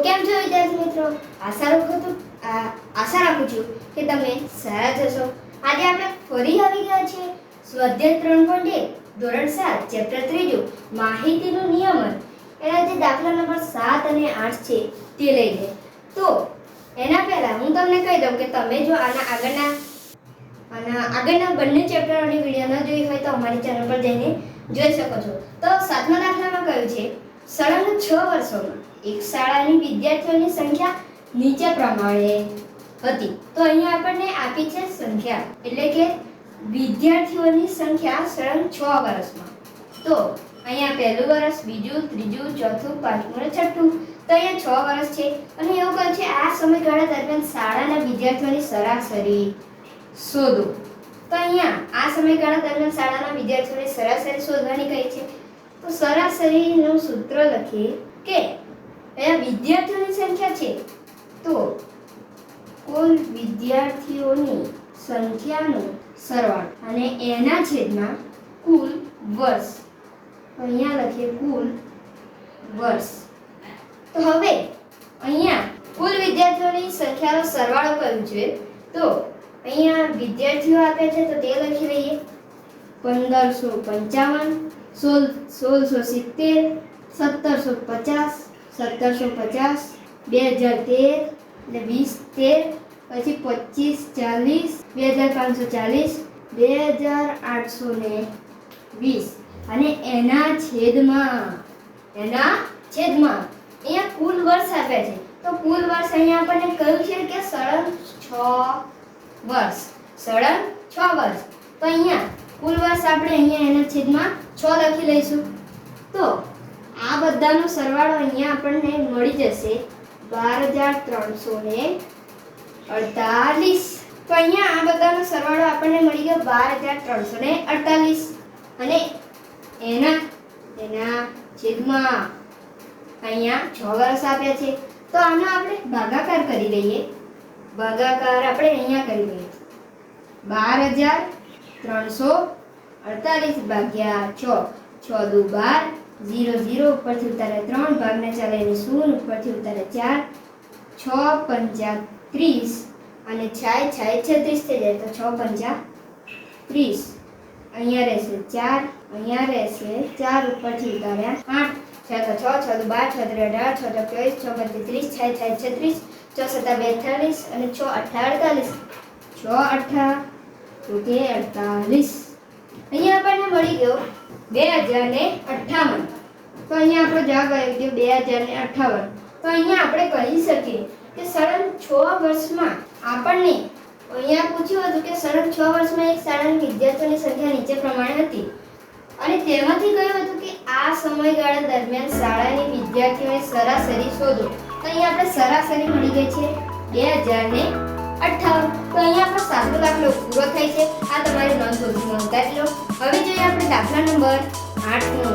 કેમ છો વિદ્યાર્થી મિત્રો? આશા રાખું છું કે તમે સારા જશો. આજે આપણે ફરી આવી ગયા છીએ સ્વાધ્યાય 3.1 ધોરણ 7 ચેપ્ટર 3 માહિતીનું નિયમન. એના જે દાખલા નંબર 7 અને 8 છે તે લઈને. તો એના પહેલા હું તમને કહી દઉં કે તમે જો આના આગળના બંને ચેપ્ટરોની વિડીયો ન જોઈ હોય તો અમારી ચેનલ પર જઈને જોઈ શકો છો. તો 7મા દાખલામાં કહ્યું છે સળંગ 6 વર્ષોમાં એક શાળાની વિદ્યાર્થીઓની સંખ્યા નીચે પ્રમાણે હતી. તો અહીંયા આપણને આપી છે સંખ્યા, એટલે કે વિદ્યાર્થીઓની સંખ્યા સળંગ 6 વર્ષમાં. તો અહીંયા પહેલું વર્ષ, બીજું, ત્રીજું, ચોથું, પાંચમું અને છઠ્ઠું. તો અહીંયા 6 વર્ષ છે અને એવું કહ્યું છે આ સમયગાળા દરમિયાન શાળાના વિદ્યાર્થીઓની સરાસરી શોધો. તો અહીંયા આ સમયગાળા દરમિયાન શાળાના વિદ્યાર્થીઓની સરાસરી શોધવાની કહી છે. તો સરાસરીનું સૂત્ર લખીએ કે અહીંયા વિદ્યાર્થીઓની સંખ્યા છે તો કુલ વિદ્યાર્થીઓની સંખ્યાનો સરવાળો અને એના છેદમાં કુલ વર્ષ. તો અહીંયા લખીએ કુલ વર્ષ. તો હવે અહીંયા કુલ વિદ્યાર્થીઓની સંખ્યાનો સરવાળો કર્યું છે. તો અહીંયા વિદ્યાર્થીઓ આપ્યા છે તો તે લખી લઈએ 1555, 1670, 1750, 1750, 2013 એટલે 2013, પછી 2540, 2540, 2820 અને એના છેદમાં અહીંયા કુલ વર્ષ આપ્યા છે. તો કુલ વર્ષ અહીંયા આપણને કહ્યું છે કે સળંગ 6 વર્ષ. સળંગ 6 વર્ષ. તો અહીંયા કુલ વર્ષ આપણે અહીંયા એના છેદમાં 6 લખી લઈશું. તો આ બધાનો સરવાળો અહીંયા આપણને મળી જશે 12348. તો અહીંયા આ બધાનો સરવાળો આપણને મળી ગયો 12348 અને એના છેદમાં અહીંયા 6 વર્ષ આપ્યા છે. તો આનો આપણે ભાગાકાર કરી લઈએ. ભાગાકાર આપણે અહીંયા કરી લઈએ 12348 ભાગ્યા 6. 6 દુ 12, 0 0 ઉપરથી ઉતારે 3, ભાગને ચાલે એને 0 ઉપરથી ઉતારે 4, 6 પંચા 30 અને 6 36 થઈ જાય. તો 6 પંચા 30. અહીંયા રહેશે 4, અહીંયા રહેશે 4 ઉપરથી ઉતાર્યા 8, 6 તો 6, 6 દુ 12, 6 3 18, 6 તો 24, 6 25 30, 6 7 42 અને 6 8 48. 6 8 તો કે 48. અહીંયા આપણને મળી ગયો 2058. તો અહીંયા આપણો જવાબ આવી ગયો 2058. તો અહીંયા આપણે કહી શકીએ કે સળંગ 6 વર્ષમાં આપણને અહીંયા પૂછ્યું હતું કે સળંગ 6 વર્ષમાં એક શાળાની વિદ્યાર્થીઓની સંખ્યા નીચે પ્રમાણે હતી અને તેમાંથી કહ્યું હતું કે આ સમયગાળા દરમિયાન શાળાની વિદ્યાર્થીઓની સરાસરી શોધો. તો અહીંયા આપણે સરાસરી મળી ગઈ છે 2058. તો અહીંયા આપણો 7મો દાખલો પૂરો થાય છે. આ તમારી નોંધ નોંધાવી લો. હવે જોઈએ આપણે દાખલા નંબર 8નો.